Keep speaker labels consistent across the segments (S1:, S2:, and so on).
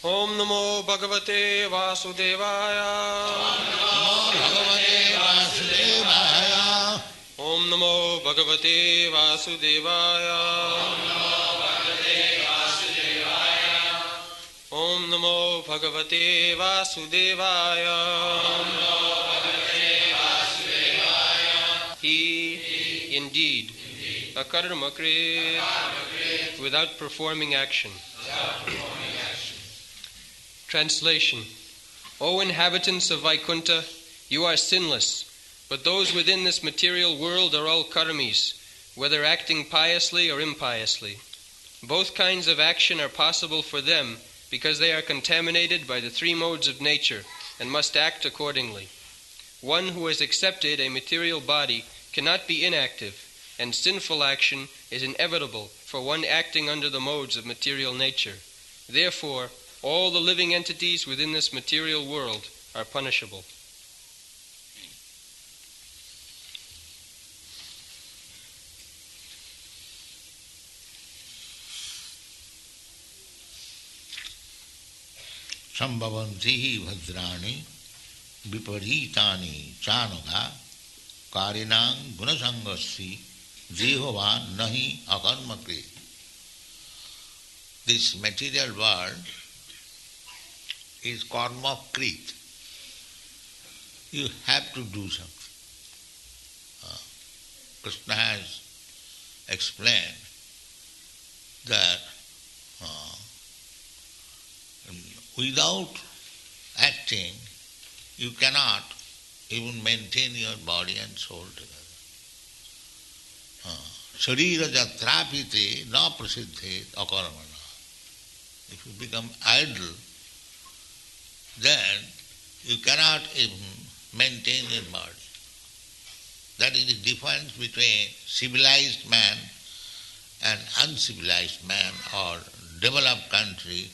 S1: Om Namo Bhagavate Vasudevaya. Om Namo Bhagavate Vasudevaya. Om Namo Bhagavate Vasudevaya. He, indeed, a karmakrit, without performing action. Translation. O inhabitants of Vaikuntha, you are sinless, but those within this material world are all karmis, whether acting piously or impiously. Both kinds of action are possible for them because they are contaminated by the three modes of nature and must act accordingly. One who has accepted a material body cannot be inactive, and sinful action is inevitable for one acting under the modes of material nature. Therefore, all the living entities within this material world are punishable.
S2: Sambhavanti bhadrani viparitani chanuga karinang gunasangassi jihova nahi akarmakrit. This material world is karmakrit. You have to do something. Kṛṣṇa has explained that without acting, you cannot even maintain your body and soul together. Sharira jatrapite na prasiddhe akaramana. If you become idle, then you cannot even maintain your body. That is the difference between civilized man and uncivilized man or developed country.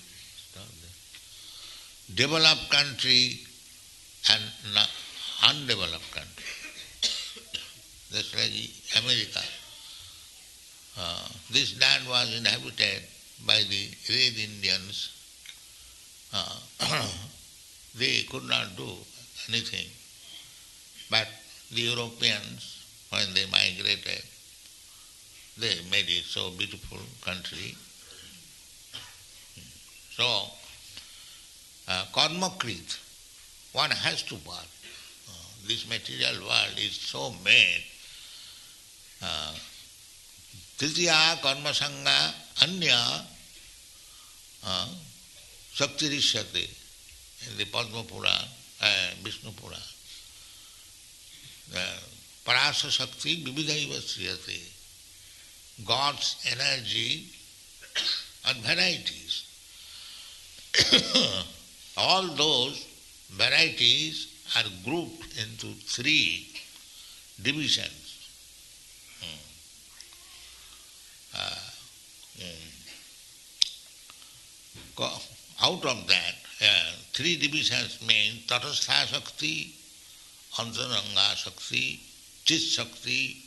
S2: Developed country and undeveloped country. Just like America. This land was inhabited by the Red Indians. They could not do anything. But the Europeans, when they migrated, they made it so beautiful country. So, karmakrit, one has to work. This material world is so made. Tritiya karma sangha anya shaktirishyate in the Padma Purana, Vishnu Purana. Parasa Shakti vividhaiva sriyate. God's energy and varieties. All those varieties are grouped into three divisions. Out of that, three divisions mean Tatastha Shakti, Antaranga Shakti, Chit Shakti,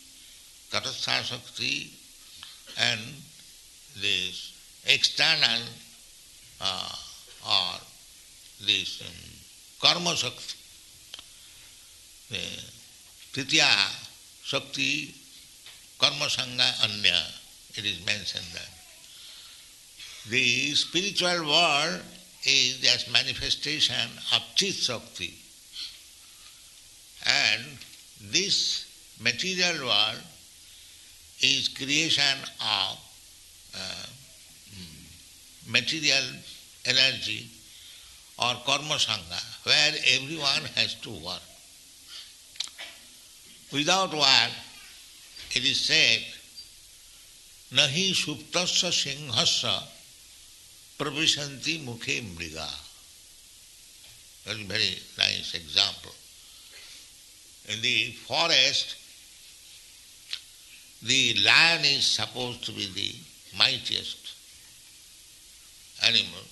S2: Tatastha Shakti, and this external or this Karma Shakti. Tritiya Shakti, Karma Sangha Anya, it is mentioned that. The spiritual world is just manifestation of Chit Shakti. And this material world is creation of material energy or karma sangha, where everyone has to work. Without work, it is said, nahi suptasya singhasya pravishanti mukhe mriga. That is a very nice example. In the forest, the lion is supposed to be the mightiest animal,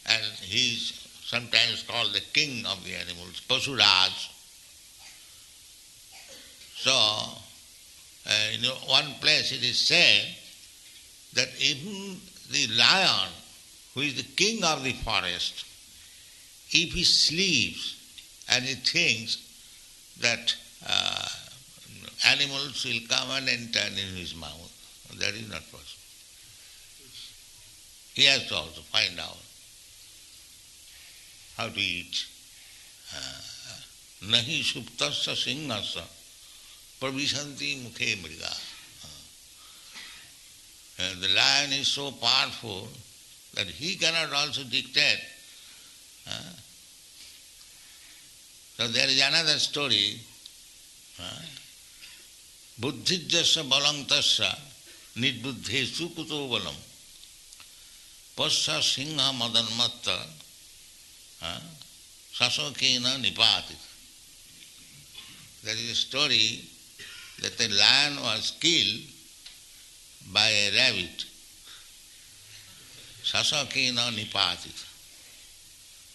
S2: and he is sometimes called the king of the animals, Pasuraj. So, in one place it is said that even the lion who is the king of the forest, if he sleeps and he thinks that animals will come and enter in his mouth, that is not possible. He has to also find out how to eat. Nahi suptasya singhasya pravishanti mukhe mriga. The lion is so powerful that he cannot also dictate. So there is another story. Buddhijyasya balang tasya nidbuddhesu kuto balam pasya singha madanmatta sasakena nipati. There is a story that a lion was killed by a rabbit. Sasakena nipati.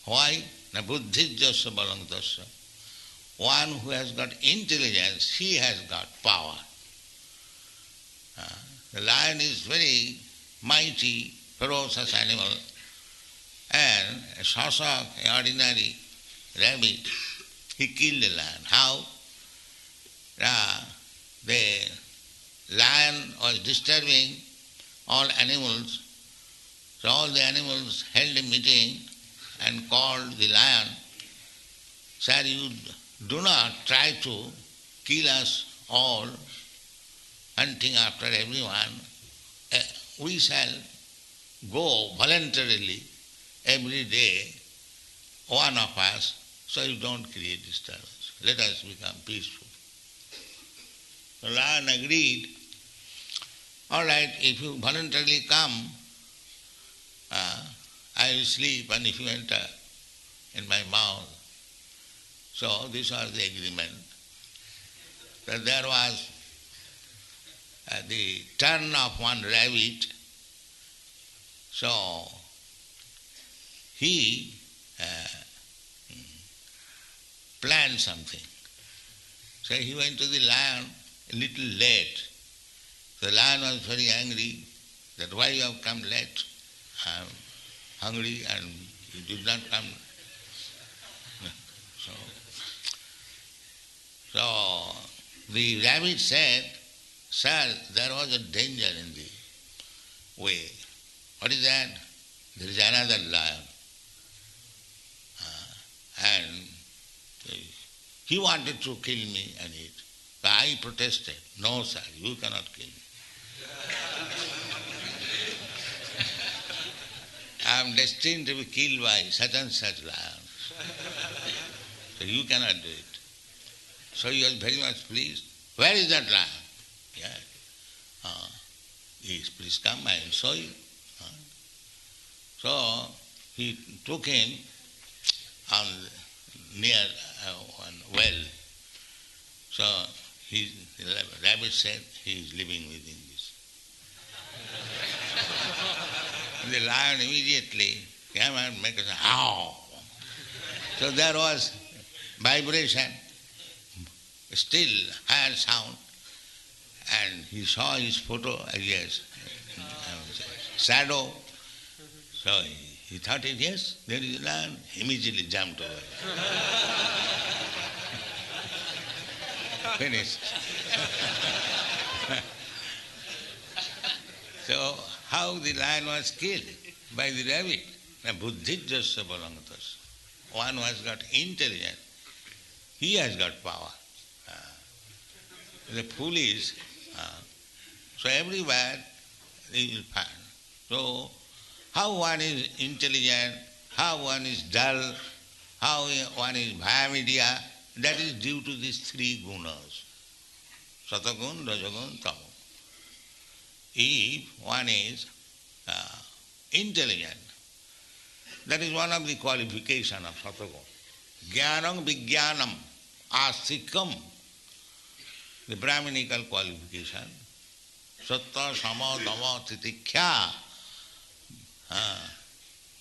S2: Why? Na buddhijyasya balang tasya. One who has got intelligence, he has got power. The lion is very mighty, ferocious animal, and a sasak, an ordinary rabbit, he killed the lion. How? The lion was disturbing all animals, so all the animals held a meeting and called the lion, "Sir, you do not try to kill us all, hunting after everyone. We shall go voluntarily every day, one of us, so you don't create disturbance. Let us become peaceful." The lion agreed, "All right, if you voluntarily come, I will sleep, and if you enter in my mouth." So this was the agreement. That there was the turn of one rabbit. So he planned something. So he went to the lion a little late. The lion was very angry that, "Why you have come late? I am hungry and you did not come." So the rabbit said, "Sir, there was a danger in the way." "What is that?" "There is another lion. And he wanted to kill me and eat." But I protested, "No, sir, you cannot kill me. I am destined to be killed by such and such lions. So you cannot do it." So he was very much pleased. "Where is that lion?" "Yeah. Yes, please come, I will show you." So he took him near one well. So the rabbit said, "He is living within this." And the lion immediately came and made a sound. "Ow!" So there was vibration, still higher sound, and he saw his photo, I guess, shadow. So he thought, "Yes, there is a lion." He immediately jumped over. Finished. So how the lion was killed? By the rabbit. Buddhijyasya balangatasya. One who has got intelligence, he has got power. The foolish, so everywhere they will find. So how one is intelligent, how one is dull, how one is bhayavidya, that is due to these three gunas. Satagun, rajagun, tamu. If one is intelligent, that is one of the qualifications of satagun. Jnanam vijnanam astikam, the Brahminical qualification. Satta, sama, dhamma, titikya,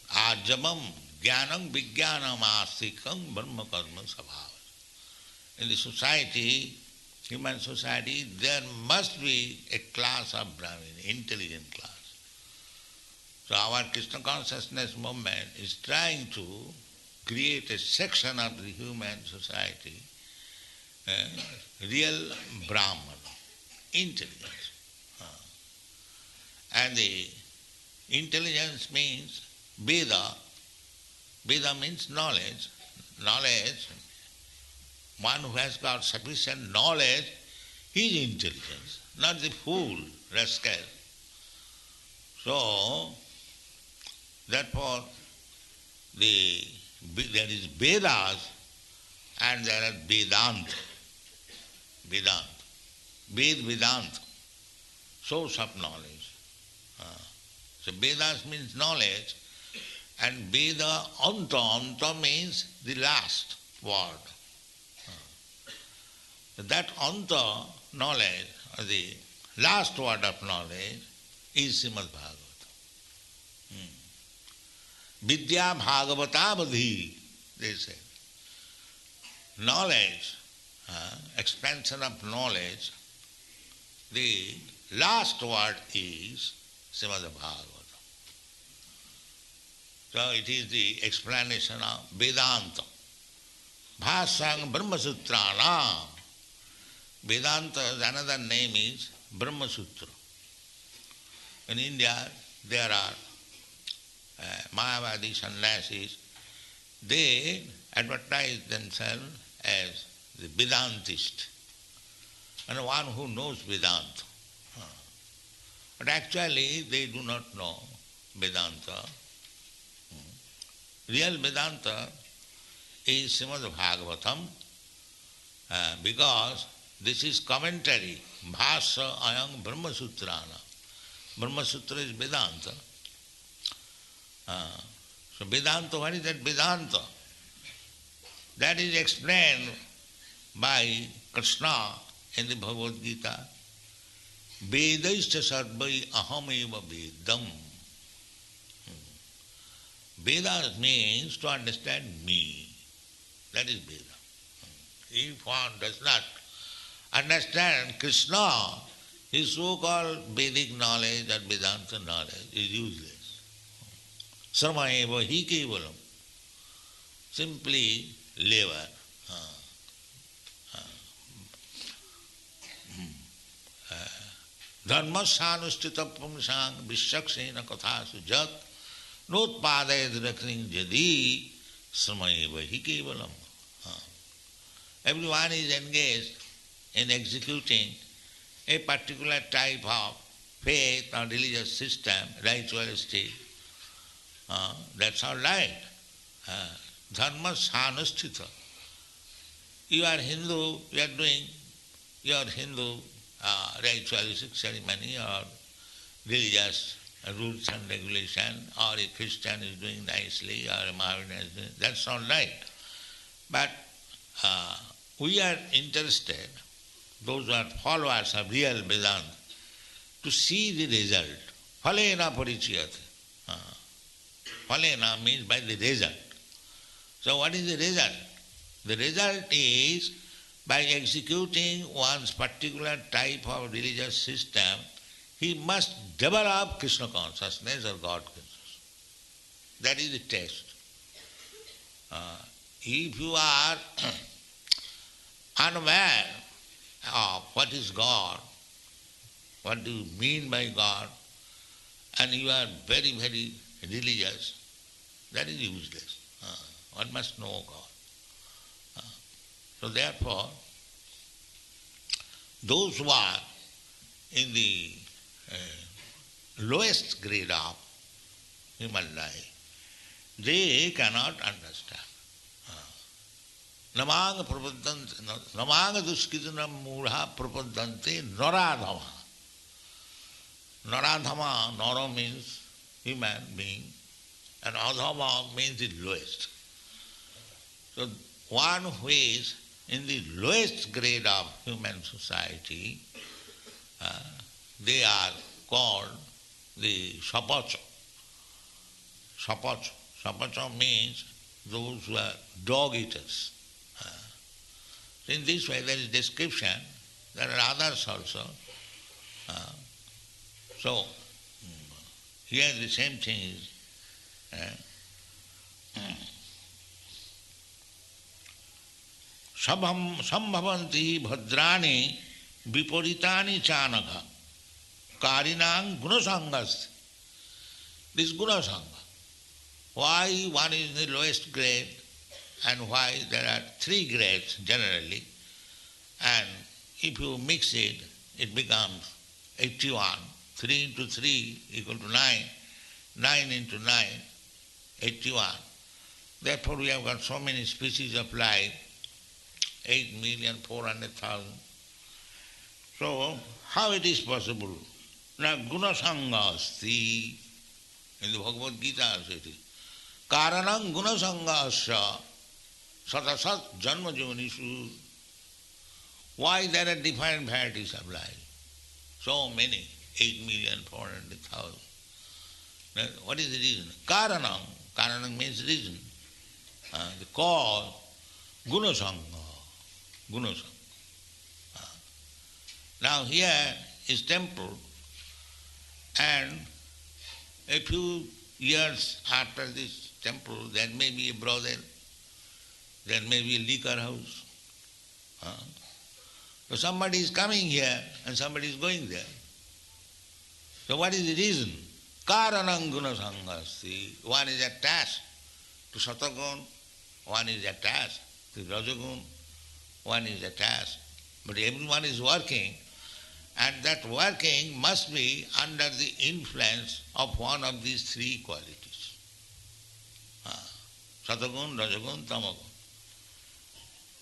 S2: ajamam, jnanam vijnanam astikam, brahma karma sabhava. In the society, human society, there must be a class of Brahmin, intelligent class. So our Kṛṣṇa consciousness movement is trying to create a section of the human society, real Brahman, intelligence. And the intelligence means Veda. Veda means knowledge. Knowledge, one who has got sufficient knowledge, he is intelligence, not the fool, rascal. So, therefore, there is Vedas and there are Vedanta. Vedanta. Vedanta, source of knowledge. So Vedas means knowledge, and Veda anta means the last word. That anta knowledge, or the last word of knowledge, is Srimad Bhagavatam. Vidya Bhagavatamadhi, they say. Knowledge, expansion of knowledge, the last word is Srimad Bhagavatam. So it is the explanation of Vedanta. Bhāsang Brahmasutranam. Vedanta's another name is Brahma Sutra. In India, there are Mayavadi sannyasis. They advertise themselves as the Vedantist, and one who knows Vedanta. But actually, they do not know Vedanta. Real Vedanta is Srimad Bhagavatam, because this is commentary, Bhāsya Ayam Brahma Sutrana. Brahma Sutra is Vedanta. So Vedanta, what is that Vedanta? That is explained by Kṛṣṇa in the Bhagavad Gita. Vedaischa sarvai ahameva vedam. Veda means to understand me. That is Veda. If one does not understand Kṛṣṇa, his so-called Vedic knowledge or Vedanta knowledge is useless. Sarva eva hi kevalam. Simply labor. Dharmasyanustita pumsang vishaksena kathasu jat notpadayad rakring jadi sarva eva hi kevalam. Everyone is engaged in executing a particular type of faith or religious system, ritualistic. That's all right. Dharma sanusthita. You are Hindu, you are doing your Hindu ritualistic ceremony or religious rules and regulation, or a Christian is doing nicely, or a Mohammedan is doing, that's all right. But we are interested, those who are followers of real Vedanta, to see the result. Phalena parichayate. Phalena means by the result. So what is the result? The result is by executing one's particular type of religious system, he must develop Kṛṣṇa consciousness or God consciousness. That is the test. If you are unaware of what is God, what do you mean by God, and you are very, very religious, that is useless. One must know God. So therefore, those who are in the lowest grade of human life, they cannot understand. Namanga duskitanam mudha prapadante naradhama. Naradhama, nara means human being, and adhama means the lowest. So one who is in the lowest grade of human society, they are called the sapacha. Sapacha. Sapacha means those who are dog eaters. In this way there is description, there are others also. So, Here the same thing is Sambhavanti bhadrani viparitani chanaka karinang gunasangas. This gunasanga. Why one is the lowest grade and why there are three grades generally, and if you mix it, it becomes 81. 3 into 3 equal to 9. 9 into 9, 81. Therefore we have got so many species of life, 8,400,000. So how it is possible? Now gunasanga asti, in the Bhagavad Gita also it is. Karanam gunasanga asya satasat janma jonishu. Why there are different varieties of life? So many, 8,400,000. What is the reason? Karanam. Karanam means reason. The cause, gunasanga. Gunasanga. Now here is temple, and a few years after this temple there may be a brothel, there may be a liquor house. So somebody is coming here and somebody is going there. So what is the reason? Karanam gunasangasti. One is attached to Satagun, one is attached to Rajagun, one is attached. But everyone is working, and that working must be under the influence of one of these three qualities. Satagun, Rajagun, Tamagun.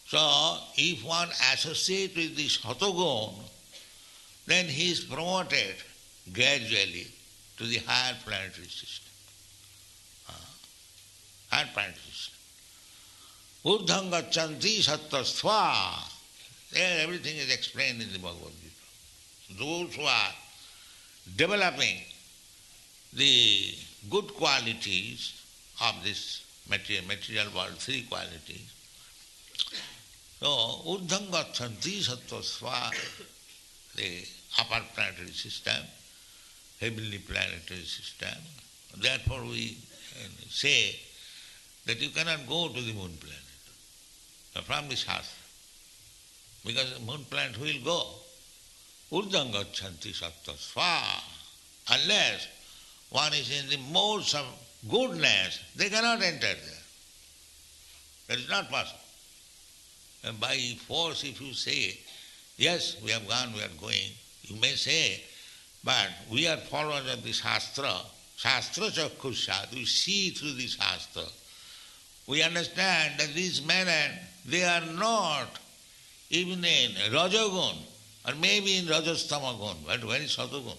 S2: So if one associates with this Satagun, then he is promoted gradually to the higher planetary system. Higher planetary system. Urdham gacchanti sattva. There everything is explained in the Bhagavad Gita. Those who are developing the good qualities of this material world, three qualities. So, urdham gacchanti sattva, the upper planetary system, heavenly planetary system. Therefore we say that you cannot go to the moon planet from the Shastra, because the moon planet will go. Urdham gacchanti sattva. Unless one is in the modes of goodness, they cannot enter there. That is not possible. And by force, if you say, yes, we have gone, we are going, you may say, but we are followers of the Shastra. Shastra chakkhusyat. We see through the Shastra. We understand that these men, they are not even in Rajagun, or maybe in Rajastamagun, but where is Satagun?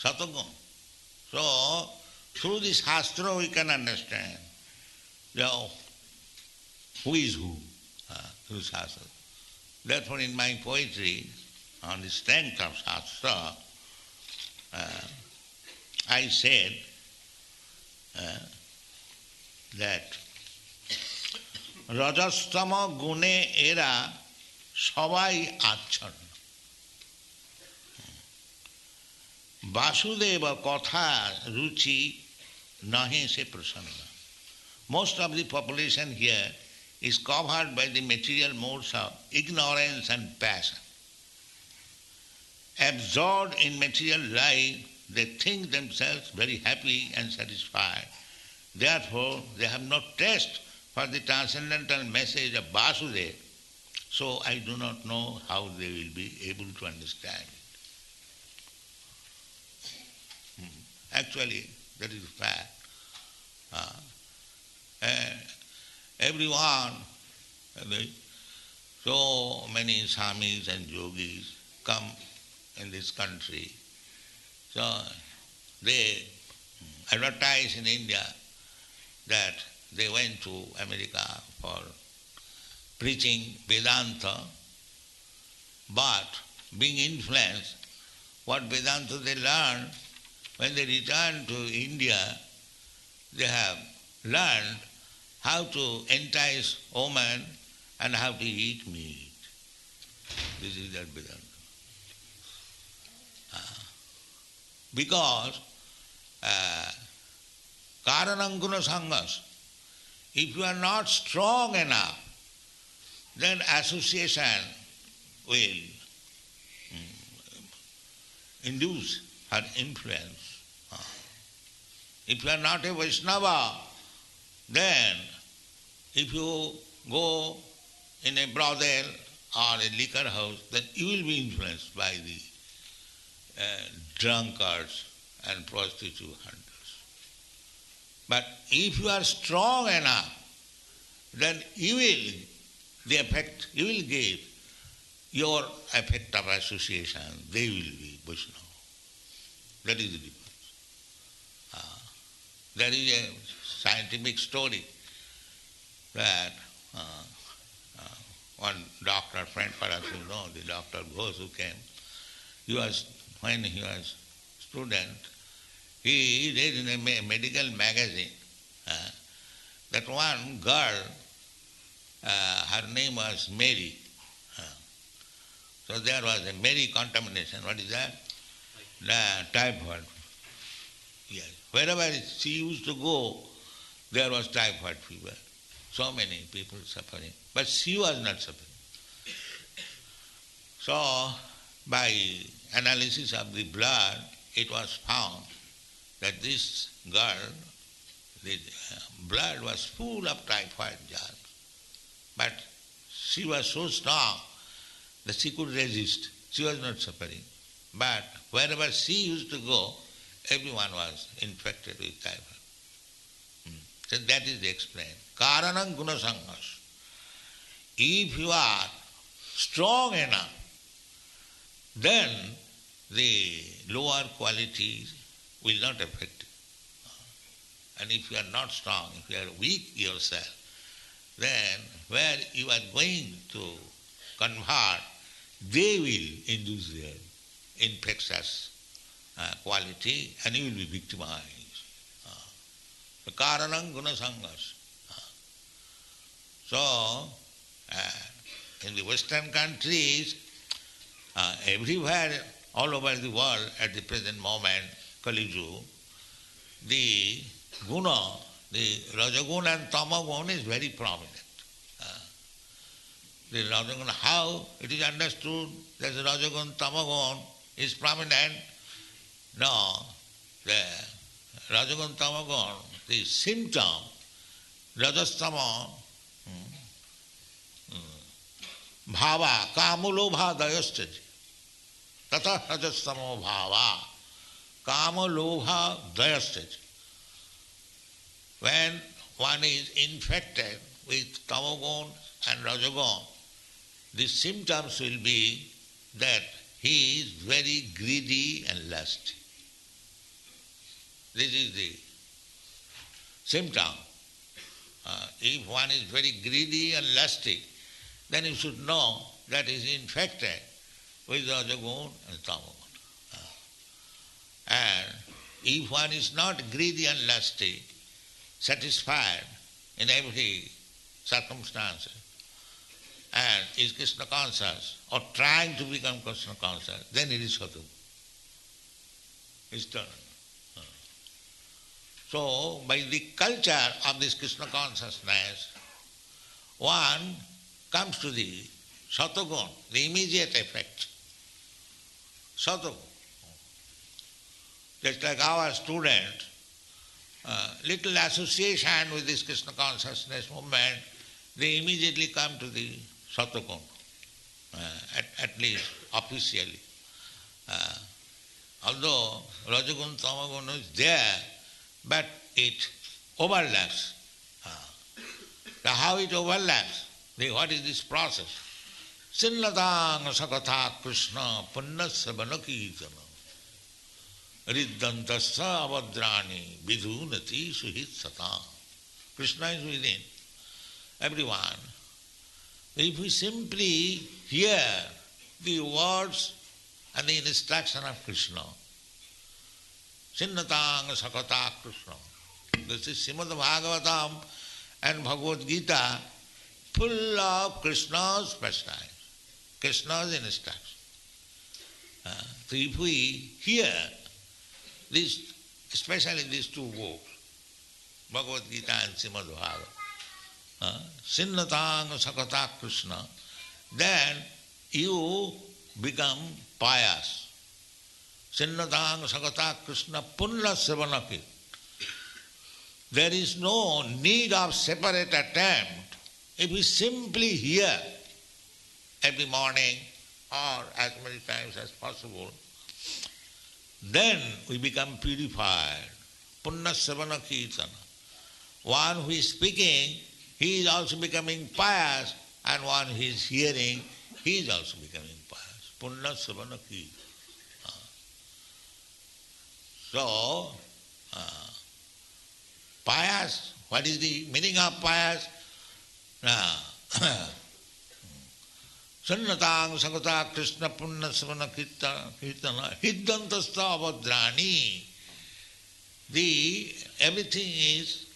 S2: Satagun. So, through the Shastra we can understand who is who through Shastra. Therefore in my poetry, on the strength of Shastra, I said that Rajastama gune era sabai achan. Vasudeva katha ruchi nahi se prasanna. Most of the population here is covered by the material modes of ignorance and passion. Absorbed in material life, they think themselves very happy and satisfied. Therefore, they have no taste for the transcendental message of Vasudeva. So I do not know how they will be able to understand it. Actually, that is fact. Everyone, so many swamis and yogis come in this country. So they advertise in India that they went to America for preaching Vedanta, but being influenced, what Vedanta they learned, when they returned to India, they have learned how to entice women and how to eat meat. This is that Vedanta. Because karanam guna sangas, if you are not strong enough, then association will induce her influence. If you are not a Vaishnava, then if you go in a brothel or a liquor house, then you will be influenced by the drunkards and prostitute hunters. But if you are strong enough, then you will give your effect of association, they will be Vaishnava. That is the difference. There is a scientific story that one doctor friend, perhaps you know, the Dr. Ghosh who came, when he was student, he read in a medical magazine that one girl, her name was Mary. So there was a Mary contamination. What is that? The typhoid. Yes. Wherever she used to go, there was typhoid fever. So many people suffering. But she was not suffering. So, by analysis of the blood, it was found that this girl, the blood was full of typhoid germs. But she was so strong that she could resist. She was not suffering. But wherever she used to go, everyone was infected with typhoid. So that is explained. Karanam guna sangas. If you are strong enough, then the lower qualities will not affect you. And if you are not strong, if you are weak yourself, then where you are going to convert, they will induce their infectious quality and you will be victimized. The karanam guna sangas. So, in the Western countries, everywhere, all over the world at the present moment, Kali Yuga, the guna, the Rajaguna and Tamaguna is very prominent. The Rajaguna, how it is understood that the Rajaguna, Tamagun is prominent? No, the Rajaguna, Tamagun, the symptom, Rajastama, bhava, kamulobha dayastaji, tata rajastamo bhava, kamulobha dayastaji. When one is infected with tamagun and rajagun, the symptoms will be that he is very greedy and lusty. This is the symptom. If one is very greedy and lusty, then you should know that he is infected with rajagun and tamagun. And if one is not greedy and lusty, satisfied in every circumstance, and is Kṛṣṇa conscious or trying to become Kṛṣṇa conscious, then it is Satu. It's done. So, by the culture of this Kṛṣṇa consciousness, one comes to the Satagun, the immediate effect. Satagun. Just like our student, little association with this Kṛṣṇa consciousness movement, they immediately come to the Satagun, at least officially. Although Rajagun, Tamagun is there, but it overlaps. Now how it overlaps? What is this process? Sinnatang sakatha Kṛṣṇa punnasya banakītana riddantasya avadrani vidhunati suhit satam. Kṛṣṇa is within everyone. If we simply hear the words and the instruction of Kṛṣṇa, Sinnatang sakata Kṛṣṇa. This is Srimad Bhagavatam and Bhagavad Gita, full of Kṛṣṇa's pastimes, Kṛṣṇa's instruction. So if we hear especially these two books, Bhagavad Gita and Srimad Bhagavatam, Sinnatang Sakata Kṛṣṇa, then you become pious. Sinnatang Sakata Kṛṣṇa Punna Savanaki. There is no need of separate attempt. If we simply hear every morning or as many times as possible, then we become purified. Punna Savana Kirtana. One who is speaking, he is also becoming pious, and one who is hearing, he is also becoming pious. Punna Savana Kirtana. So, pious, what is the meaning of pious? Sannatang Sakata Kṛṣṇa Punna Savana Kirtana Hiddantasta Avadrani. Everything is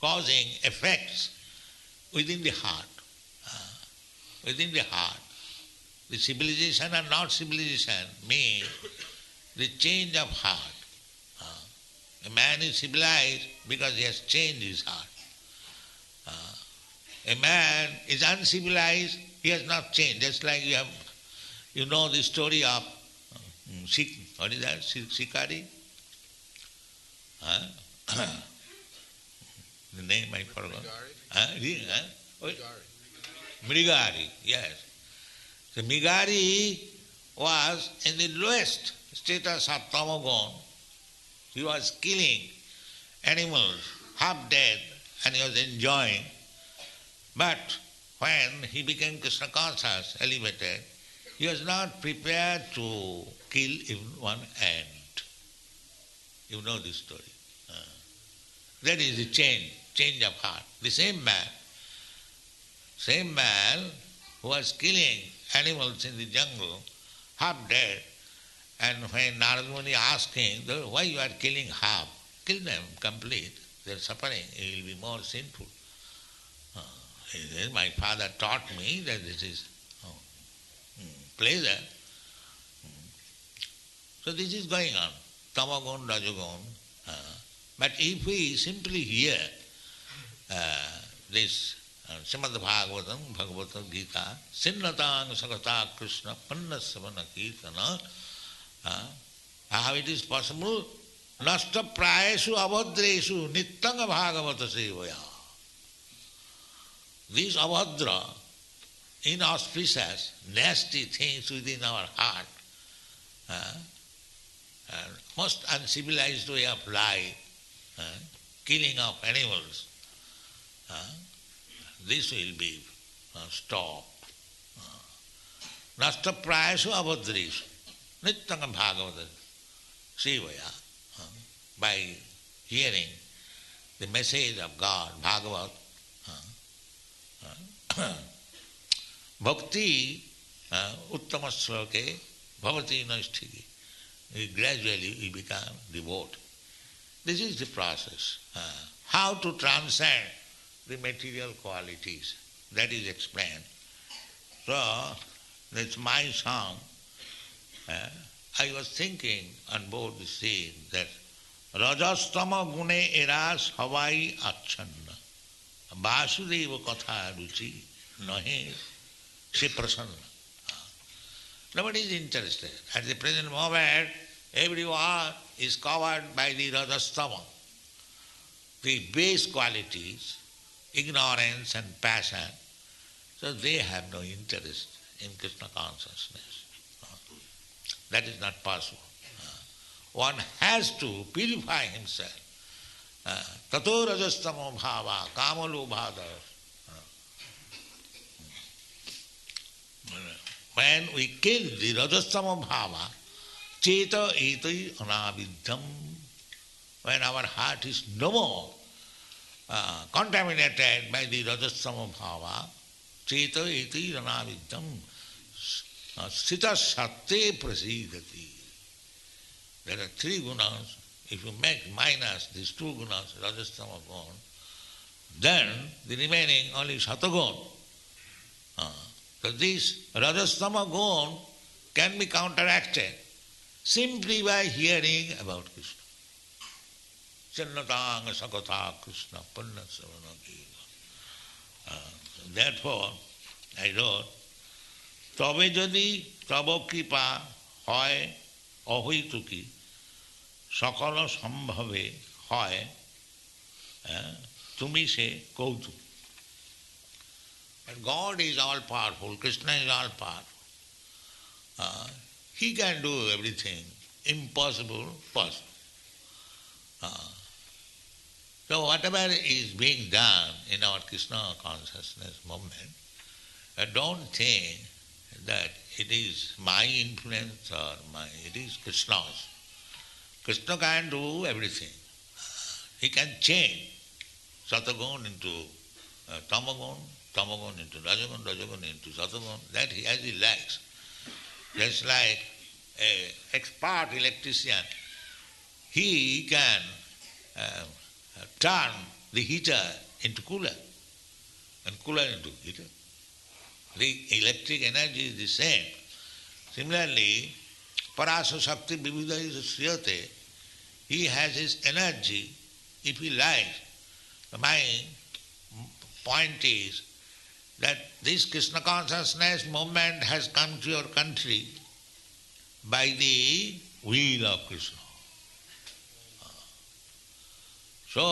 S2: causing effects within the heart. Within the heart. The civilization and not civilization mean the change of heart. A man is civilized because he has changed his heart. A man is uncivilized, he has not changed. Just like you know the story of what is that? Sikari? The name I forgot. Mrigari, yes. So Mrigari was in the lowest status of Tamagun. He was killing animals, half dead, and he was enjoying. But when he became Kṛṣṇa conscious, elevated, he was not prepared to kill even one ant. You know this story. That is the change of heart. The same man who was killing animals in the jungle, half dead, and when Narada Muni asked him, why you are killing half? Kill them complete. They are suffering. It will be more sinful. He said, my father taught me that this is pleasure. So this is going on. Tamagun, Rajagun. But if we simply hear this Srimad Bhagavatam, Bhagavad Gita, Sinnatang Sakata Kṛṣṇa Panna Savana Kirtana, how it is possible? Nasta prayesu abhadresu nittanga bhagavata sevaya. These abhadra, inauspicious, nasty things within our heart, most uncivilized way of life, killing of animals, this will be stopped. Nasta prayesu abhadresu nittanga bhagavata sevaya. By hearing the message of God, Bhagavat, Bhakti Uttama Sloke Bhavati Naisthiki. Gradually we become devout. This is the process. How to transcend the material qualities, that is explained. So, that's my song. I was thinking on board the sea that Rajastama Gune Eras Havai Achanna Vasudeva Katha Ruchi Nahe Se Prasanna. Nobody is interested. At the present moment, everyone is covered by the Rajastama, the base qualities, ignorance and passion. So they have no interest in Kṛṣṇa consciousness. That is not possible. One has to purify himself. Tato rajastamo bhava kamalo bhada. When we kill the rajastamo bhava, cheta etai anaviddham, when our heart is no more contaminated by the rajastamo bhava, cheta etai anaviddham, sita satte prasidati. There are three gunas. If you make minus these two gunas, rajastama gun, then the remaining only satagun. So this rajastama gun can be counteracted simply by hearing about Krishna. Channatang sakatha Krishna panna savana giva. Therefore, I wrote, তবে যদি তব কৃপা হয় অহৈতুকী সকল সম্ভবে হয় তুমি সে কৌতুক. But God is all powerful, Krishna is all powerful. He can do everything, impossible, possible. So whatever is being done in our Krishna consciousness movement, don't think that it is my influence or it is Krishna's. Krishna can do everything. He can change Satagun into Tamagun, Tamagun into Rajagun, Rajagun into Satagun. That he as he likes. Just like an expert electrician, he can turn the heater into cooler and cooler into heater. The electric energy is the same. Similarly, Parasa Shakti Vividha Sriyate, he has his energy if he likes. My point is that this Krishna consciousness movement has come to your country by the will of Krishna. So,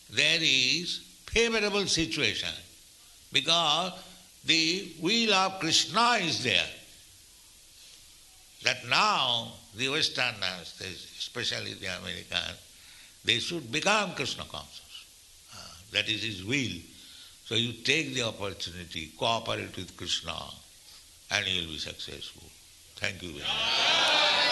S2: there is favorable situation because the will of Krishna is there. That now the Westerners, especially the Americans, they should become Krishna conscious. That is his will. So you take the opportunity, cooperate with Krishna, and you will be successful. Thank you very much.